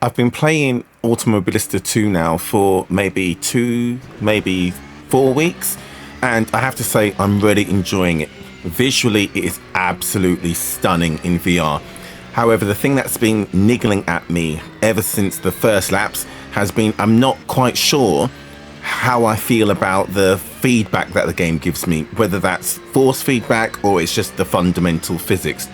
I've been playing Automobilista 2 now for maybe 4 weeks, and I have to say I'm really enjoying it. Visually, it is absolutely stunning in VR. However, the thing that's been niggling at me ever since the first laps has been I'm not quite sure how I feel about the feedback that the game gives me, whether that's force feedback or it's just the fundamental physics.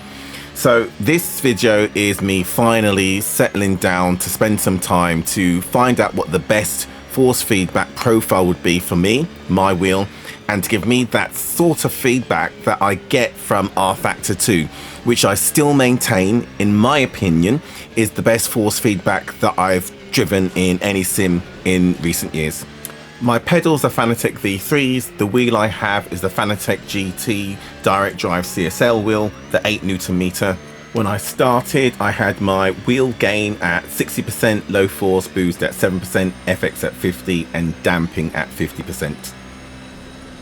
So this video is me finally settling down to spend some time to find out what the best force feedback profile would be for me, my wheel, and to give me that sort of feedback that I get from rFactor 2, which I still maintain, in my opinion, is the best force feedback that I've driven in any sim in recent years. My pedals are Fanatec V3s, the wheel I have is the Fanatec GT direct drive CSL wheel, the 8 Nm. When I started, I had my wheel gain at 60%, low force boost at 7%, FX at 50%, and damping at 50%.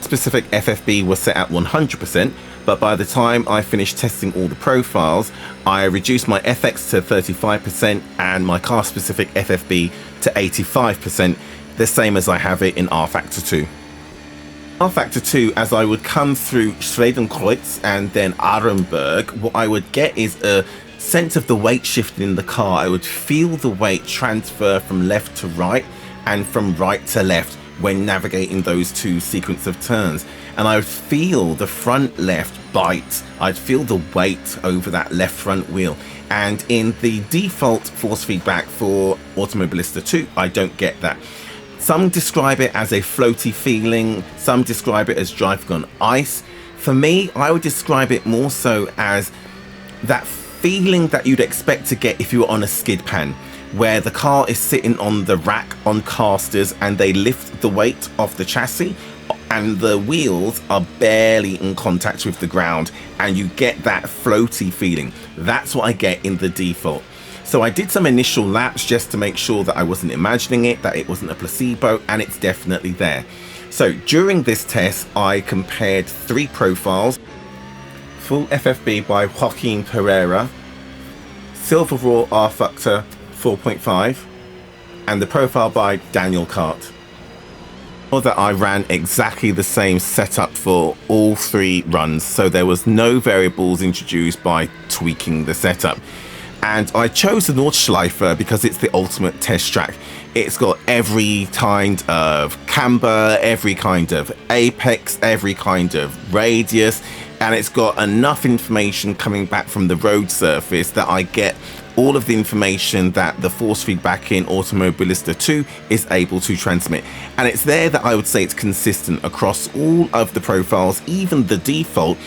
Specific FFB was set at 100%, but by the time I finished testing all the profiles, I reduced my FX to 35% and my car specific FFB to 85%, the same as I have it in rFactor 2. rFactor 2, as I would come through Schwedenkreuz and then Arenberg, what I would get is a sense of the weight shifting in the car. I would feel the weight transfer from left to right and from right to left when navigating those two sequence of turns, and I would feel the front left bite. I'd feel the weight over that left front wheel, and in the default force feedback for Automobilista 2 I don't get that. Some describe it as a floaty feeling, some describe it as driving on ice. For me, I would describe it more so as that feeling that you'd expect to get if you were on a skid pan, where the car is sitting on the rack on casters and they lift the weight off the chassis and the wheels are barely in contact with the ground, and you get that floaty feeling. That's what I get in the default. So I did some initial laps just to make sure that I wasn't imagining it, that it wasn't a placebo, and it's definitely there. So during this test, I compared 3 profiles: FullFFB by Joaquin Pereira, Silver Raw rFuktor 4.5, and the profile by Danielkart. That I ran exactly the same setup for all 3 runs, so there was no variables introduced by tweaking the setup. And I chose the Nordschleife because it's the ultimate test track. It's got every kind of camber, every kind of apex, every kind of radius, and it's got enough information coming back from the road surface that I get all of the information that the force feedback in Automobilista 2 is able to transmit. And it's there that I would say it's consistent across all of the profiles, even the default.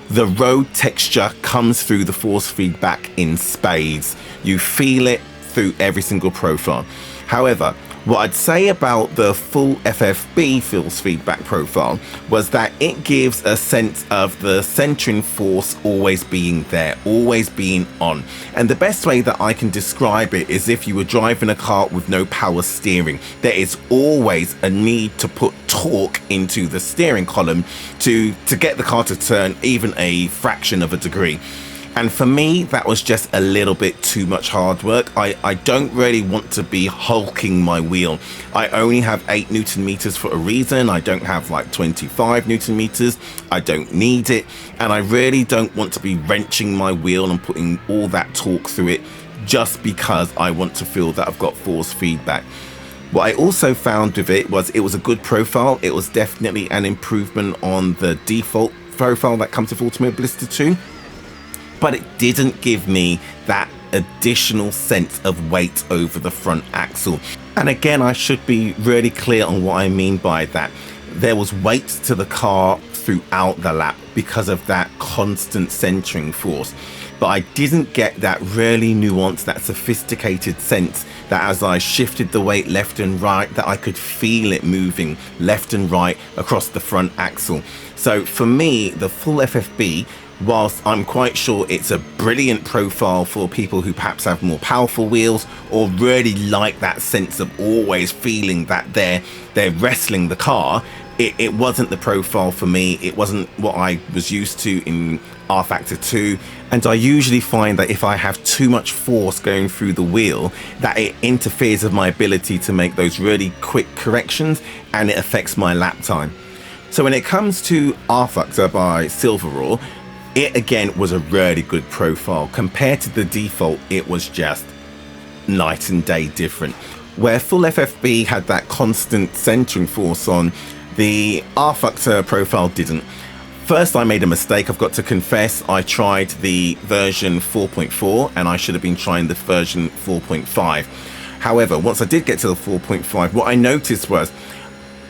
The road texture comes through the force feedback in spades. You feel it through every single profile. However, what I'd say about the FullFFB force feedback profile was that it gives a sense of the centering force always being there, always being on. And the best way that I can describe it is if you were driving a car with no power steering. There is always a need to put torque into the steering column to get the car to turn even a fraction of a degree. And for me, that was just a little bit too much hard work. I don't really want to be hulking my wheel. I only have 8 Nm for a reason. I don't have like 25 Nm. I don't need it. And I really don't want to be wrenching my wheel and putting all that torque through it just because I want to feel that I've got force feedback. What I also found with it was a good profile. It was definitely an improvement on the default profile that comes with Automobilista 2. But it didn't give me that additional sense of weight over the front axle. And again, I should be really clear on what I mean by that. There was weight to the car throughout the lap because of that constant centering force. But I didn't get that really nuanced, that sophisticated sense that as I shifted the weight left and right, that I could feel it moving left and right across the front axle. So for me, the FullFFB, whilst I'm quite sure it's a brilliant profile for people who perhaps have more powerful wheels or really like that sense of always feeling that they're wrestling the car, it wasn't the profile for me. It wasn't what I was used to in rFactor 2, and I usually find that if I have too much force going through the wheel, that it interferes with my ability to make those really quick corrections, and it affects my lap time. So when it comes to rFuktor by Silverraw, it again was a really good profile. Compared to the default, it was just night and day different. Where FullFFB had that constant centering force on, the rFuktor profile didn't. First, I made a mistake, I've got to confess. I tried the version 4.4 and I should have been trying the version 4.5. However, once I did get to the 4.5, what I noticed was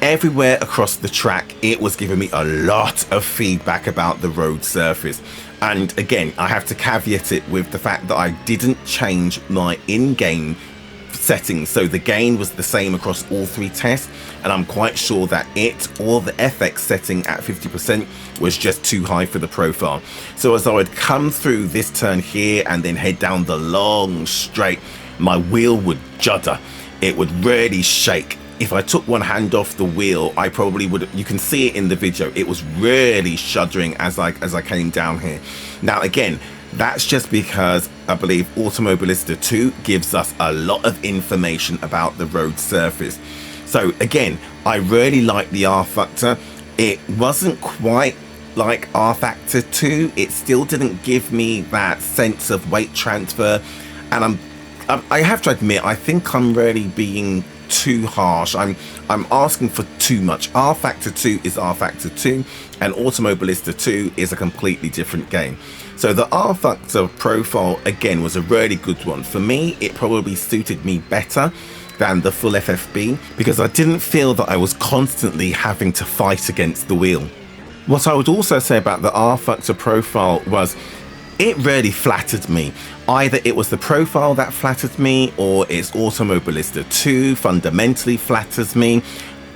everywhere across the track, it was giving me a lot of feedback about the road surface. And again, I have to caveat it with the fact that I didn't change my in-game settings, so the gain was the same across all three tests, and I'm quite sure that it or the FX setting at 50% was just too high for the profile. So as I would come through this turn here and then head down the long straight, my wheel would judder. It would really shake. If I took one hand off the wheel, I probably would. You can see it in the video. It was really shuddering as I came down here. Now again, that's just because I believe Automobilista 2 gives us a lot of information about the road surface. So again, I really like the rFuktor. It wasn't quite like rFactor 2. It still didn't give me that sense of weight transfer. And I have to admit, I think I'm really being too harsh. I'm asking for too much. rFactor 2 is rFactor 2, and Automobilista 2 is a completely different game. So the rFuktor profile again was a really good one. For me, it probably suited me better than the FullFFB because I didn't feel that I was constantly having to fight against the wheel. What I would also say about the rFuktor profile was it really flattered me. Either it was the profile that flattered me, or it's Automobilista 2 fundamentally flatters me,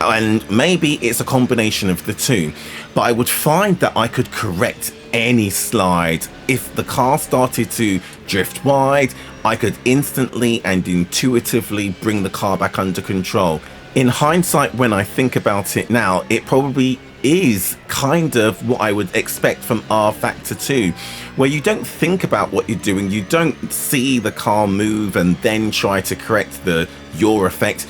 and maybe it's a combination of the two. But I would find that I could correct any slide. If the car started to drift wide, I could instantly and intuitively bring the car back under control. In hindsight, when I think about it now, it probably is kind of what I would expect from rFactor 2, where you don't think about what you're doing, you don't see the car move and then try to correct the yaw effect.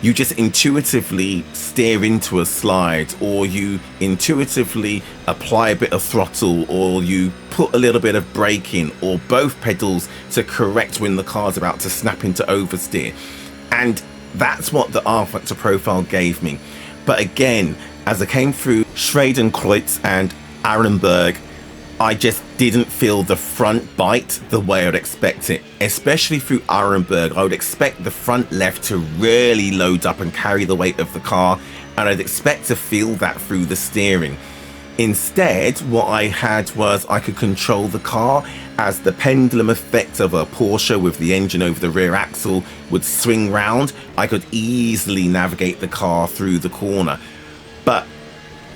You just intuitively steer into a slide, or you intuitively apply a bit of throttle, or you put a little bit of brake in, or both pedals to correct when the car's about to snap into oversteer. And that's what the rFuktor profile gave me. But again, as I came through Schradenkreuz and Arenberg, I just didn't feel the front bite the way I'd expect it. Especially through Arenberg, I would expect the front left to really load up and carry the weight of the car, and I'd expect to feel that through the steering. Instead, what I had was I could control the car as the pendulum effect of a Porsche with the engine over the rear axle would swing round. I could easily navigate the car through the corner. But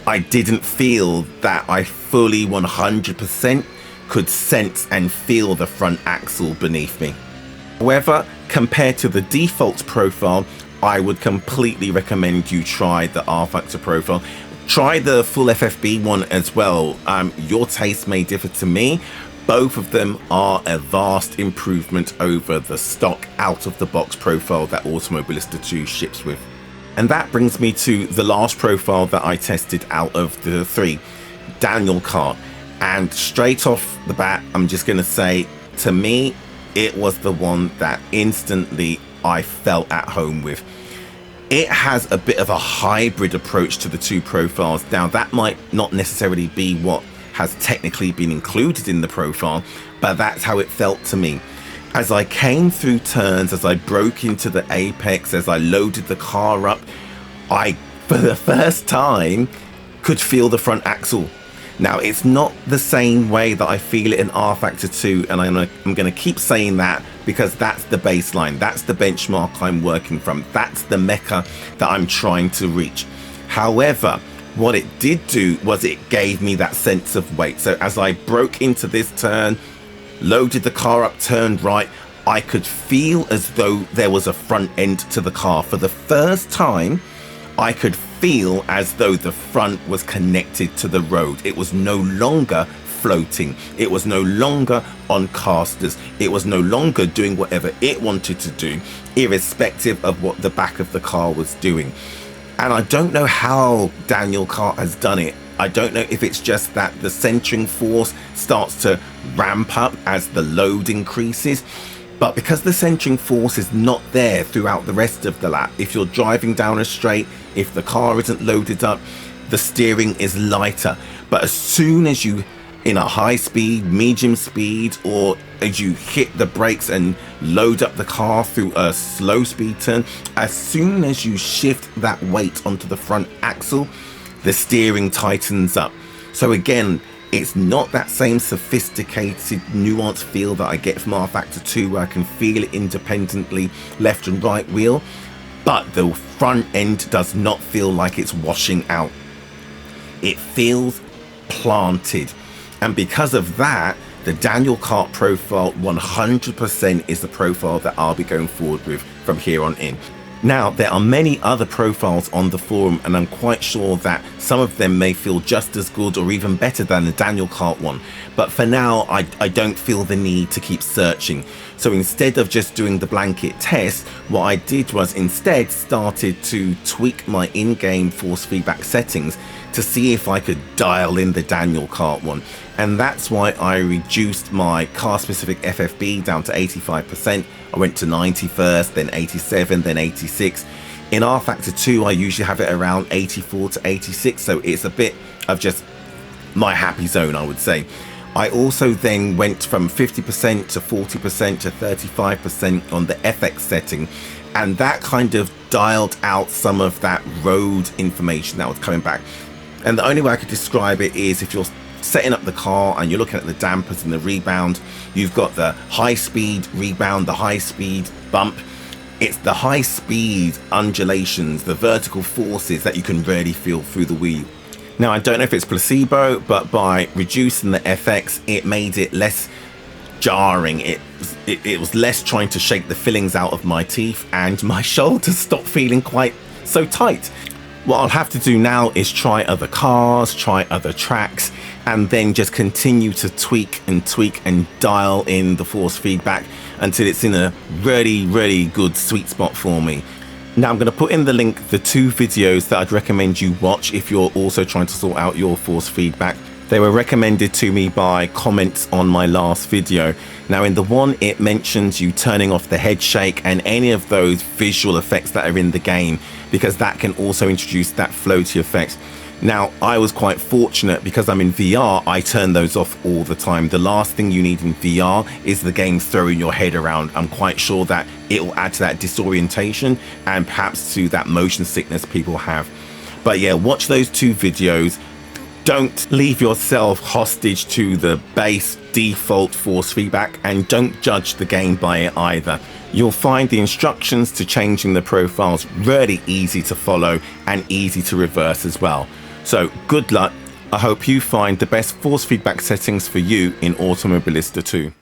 I didn't feel that I fully 100% could sense and feel the front axle beneath me. However, compared to the default profile, I would completely recommend you try the rFuktor profile. Try the FullFFB one as well. Your taste may differ to me. Both of them are a vast improvement over the stock out-of-the-box profile that Automobilista 2 ships with. And that brings me to the last profile that I tested out of the three, Danielkart. And straight off the bat, I'm just going to say, to me, it was the one that instantly I felt at home with. It has a bit of a hybrid approach to the two profiles. Now, that might not necessarily be what has technically been included in the profile, but that's how it felt to me. As I came through turns, as I broke into the apex, as I loaded the car up, I, for the first time, could feel the front axle. Now, it's not the same way that I feel it in rFactor 2, and I'm going to keep saying that because that's the baseline, that's the benchmark I'm working from, that's the mecca that I'm trying to reach. However, what it did do was it gave me that sense of weight. So as I broke into this turn, loaded the car up, turned right, I could feel as though there was a front end to the car. For the first time, I could feel as though the front was connected to the road. It was no longer floating. It was no longer on casters. It was no longer doing whatever it wanted to do, irrespective of what the back of the car was doing. And I don't know how Danielkart has done it. I don't know if it's just that the centering force starts to ramp up as the load increases, but because the centering force is not there throughout the rest of the lap, if you're driving down a straight, if the car isn't loaded up, the steering is lighter. But as soon as you, in a high speed, medium speed, or as you hit the brakes and load up the car through a slow speed turn, as soon as you shift that weight onto the front axle, the steering tightens up. So again, it's not that same sophisticated, nuanced feel that I get from rFactor 2, where I can feel it independently, left and right wheel, but the front end does not feel like it's washing out. It feels planted. And because of that, the Danielkart profile 100% is the profile that I'll be going forward with from here on in. Now, there are many other profiles on the forum, and I'm quite sure that some of them may feel just as good or even better than the Danielkart one. But for now, I don't feel the need to keep searching. So instead of just doing the blanket test, what I did was instead started to tweak my in-game force feedback settings to see if I could dial in the Danielkart one. And that's why I reduced my car specific FFB down to 85%. I went to 90 first, then 87, then 86. In rFactor 2, I usually have it around 84 to 86, so it's a bit of just my happy zone, I would say. I also then went from 50% to 40% to 35% on the FX setting, and that kind of dialed out some of that road information that was coming back. And the only way I could describe it is if you're setting up the car and you're looking at the dampers and the rebound, you've got the high speed rebound, the high speed bump. It's the high speed undulations, the vertical forces that you can really feel through the wheel. Now, I don't know if it's placebo, but by reducing the FX, it made it less jarring. It was less trying to shake the fillings out of my teeth, and my shoulders stopped feeling quite so tight. What I'll have to do now is try other cars, try other tracks, and then just continue to tweak and dial in the force feedback until it's in a really good sweet spot for me. Now I'm going to put in the link, the two videos that I'd recommend you watch if you're also trying to sort out your force feedback. They were recommended to me by comments on my last video. Now in the one, it mentions you turning off the head shake and any of those visual effects that are in the game, because that can also introduce that floaty effect. Now, I was quite fortunate because I'm in VR, I turn those off all the time. The last thing you need in VR is the game throwing your head around. I'm quite sure that it will add to that disorientation and perhaps to that motion sickness people have. But yeah, watch those two videos. Don't leave yourself hostage to the base default force feedback, and don't judge the game by it either. You'll find the instructions to changing the profiles really easy to follow and easy to reverse as well. So good luck. I hope you find the best force feedback settings for you in Automobilista 2.